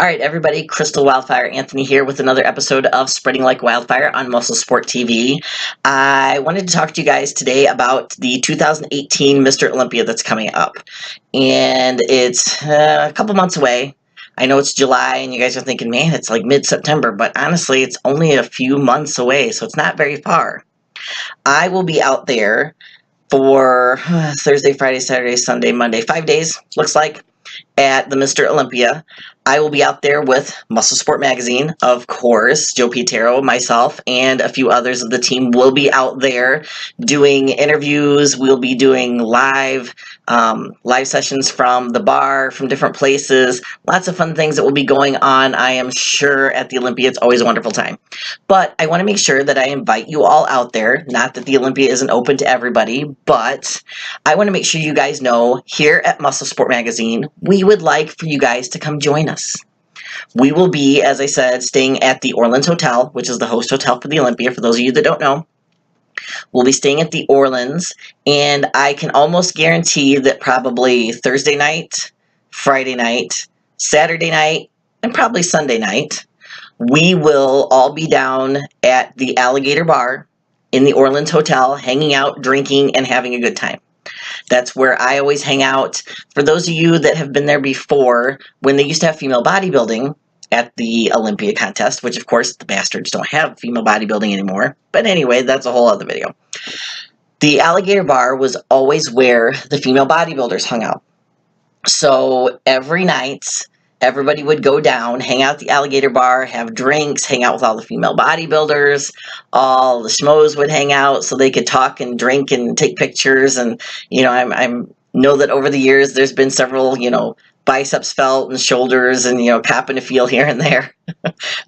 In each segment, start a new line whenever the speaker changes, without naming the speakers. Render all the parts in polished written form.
All right, everybody, Crystal Wildfire Anthony here with another episode of Spreading Like Wildfire on Muscle Sport TV. I wanted to talk to you guys today about the 2018 Mr. Olympia that's coming up. And it's a couple months away. I know it's July and you guys are thinking, man, it's like mid-September, but honestly, it's only a few months away, so it's not very far. I will be out there for Thursday, Friday, Saturday, Sunday, Monday, 5 days, looks like, at the Mr. Olympia. I will be out there with Muscle Sport Magazine, of course. Joe Pietro, myself, and a few others of the team will be out there doing interviews. We'll be doing live sessions from the bar, from different places. Lots of fun things that will be going on, I am sure, at the Olympia. It's always a wonderful time. But I want to make sure that I invite you all out there. Not that the Olympia isn't open to everybody, but I want to make sure you guys know here at Muscle Sport Magazine, we would like for you guys to come join us. We will be, as I said, staying at the Orleans Hotel, which is the host hotel for the Olympia, for those of you that don't know. We'll be staying at the Orleans, and I can almost guarantee that probably Thursday night, Friday night, Saturday night, and probably Sunday night, we will all be down at the Alligator Bar in the Orleans Hotel, hanging out, drinking, and having a good time. That's where I always hang out. For those of you that have been there before, when they used to have female bodybuilding at the Olympia contest, which of course the bastards don't have female bodybuilding anymore. But anyway, that's a whole other video. The Alligator Bar was always where the female bodybuilders hung out. So every night, everybody would go down, hang out at the Alligator Bar, have drinks, hang out with all the female bodybuilders. All the schmoes would hang out so they could talk and drink and take pictures. And, you know, I know that over the years there's been several, biceps felt and shoulders and, copping a feel here and there.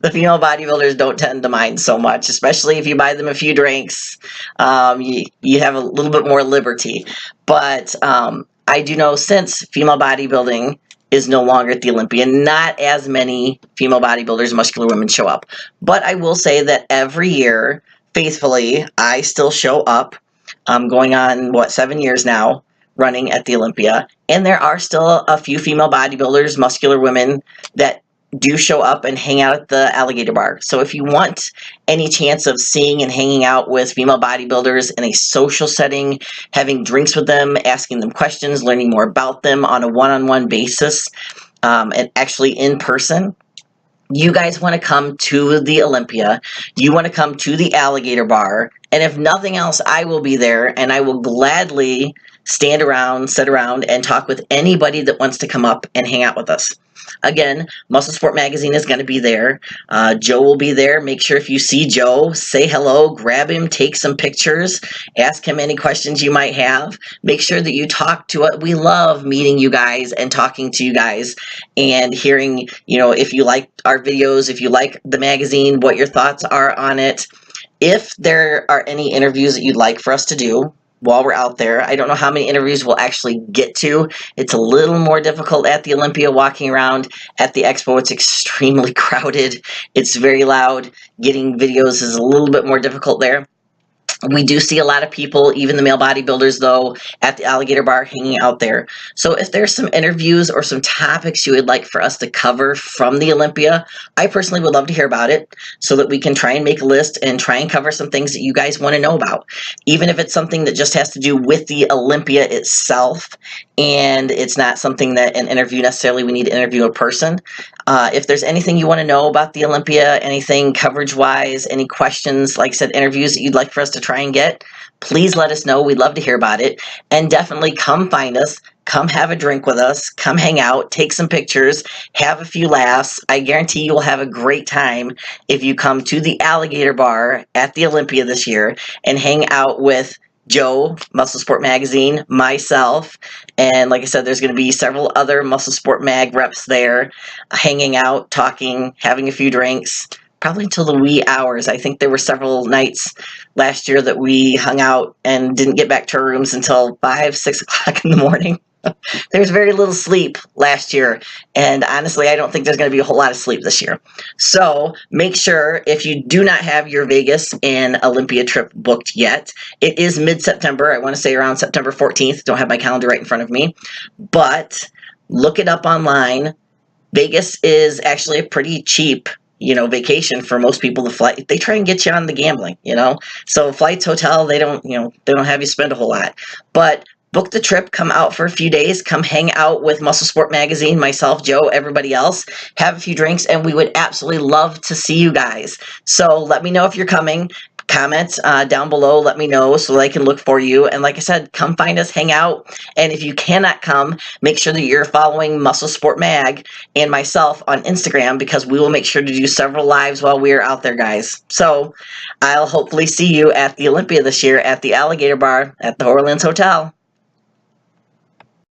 The female bodybuilders don't tend to mind so much, especially if you buy them a few drinks. You have a little bit more liberty. But I do know since female bodybuilding is no longer at the Olympia, not as many female bodybuilders, muscular women show up. But I will say that every year, faithfully, I still show up. I'm going on, 7 years now, running at the Olympia. And there are still a few female bodybuilders, muscular women, that do show up and hang out at the Alligator Bar. So if you want any chance of seeing and hanging out with female bodybuilders in a social setting, having drinks with them, asking them questions, learning more about them on a one-on-one basis, and actually in person, you guys want to come to the Olympia, you want to come to the Alligator Bar, and if nothing else, I will be there, and I will gladly stand around, sit around, and talk with anybody that wants to come up and hang out with us. Again, Muscle Sport Magazine is going to be there. Joe will be there. Make sure if you see Joe, say hello, grab him, take some pictures, ask him any questions you might have. Make sure that you talk to us. We love meeting you guys and talking to you guys and hearing, if you like our videos, if you like the magazine, what your thoughts are on it. If there are any interviews that you'd like for us to do while we're out there. I don't know how many interviews we'll actually get to. It's a little more difficult at the Olympia walking around. At the expo, it's extremely crowded. It's very loud. Getting videos is a little bit more difficult there. We do see a lot of people, even the male bodybuilders, though, at the Alligator Bar hanging out there. So if there's some interviews or some topics you would like for us to cover from the Olympia, I personally would love to hear about it so that we can try and make a list and try and cover some things that you guys want to know about. Even if it's something that just has to do with the Olympia itself and it's not something that an interview necessarily we need to interview a person. If there's anything you want to know about the Olympia, anything coverage-wise, any questions, like I said, interviews that you'd like for us to try and get, please let us know. We'd love to hear about it. And definitely come find us. Come have a drink with us. Come hang out. Take some pictures. Have a few laughs. I guarantee you will have a great time if you come to the Alligator Bar at the Olympia this year and hang out with Joe, Muscle Sport Magazine, myself, and like I said, there's going to be several other Muscle Sport Mag reps there hanging out, talking, having a few drinks, probably until the wee hours. I think there were several nights last year that we hung out and didn't get back to our rooms until 5, 6 o'clock in the morning. There's very little sleep last year, and honestly, I don't think there's going to be a whole lot of sleep this year. So make sure, if you do not have your Vegas and Olympia trip booked yet, it is mid-September. I want to say around September 14th. Don't have my calendar right in front of me, but look it up online. Vegas is actually a pretty cheap, vacation for most people to fly. They try and get you on the gambling. So flights, hotel, they don't have you spend a whole lot. But book the trip, come out for a few days, come hang out with Muscle Sport Magazine, myself, Joe, everybody else, have a few drinks, and we would absolutely love to see you guys. So let me know if you're coming. Comment down below, let me know so that I can look for you. And like I said, come find us, hang out. And if you cannot come, make sure that you're following Muscle Sport Mag and myself on Instagram, because we will make sure to do several lives while we are out there, guys. So I'll hopefully see you at the Olympia this year at the Alligator Bar at the Orleans Hotel.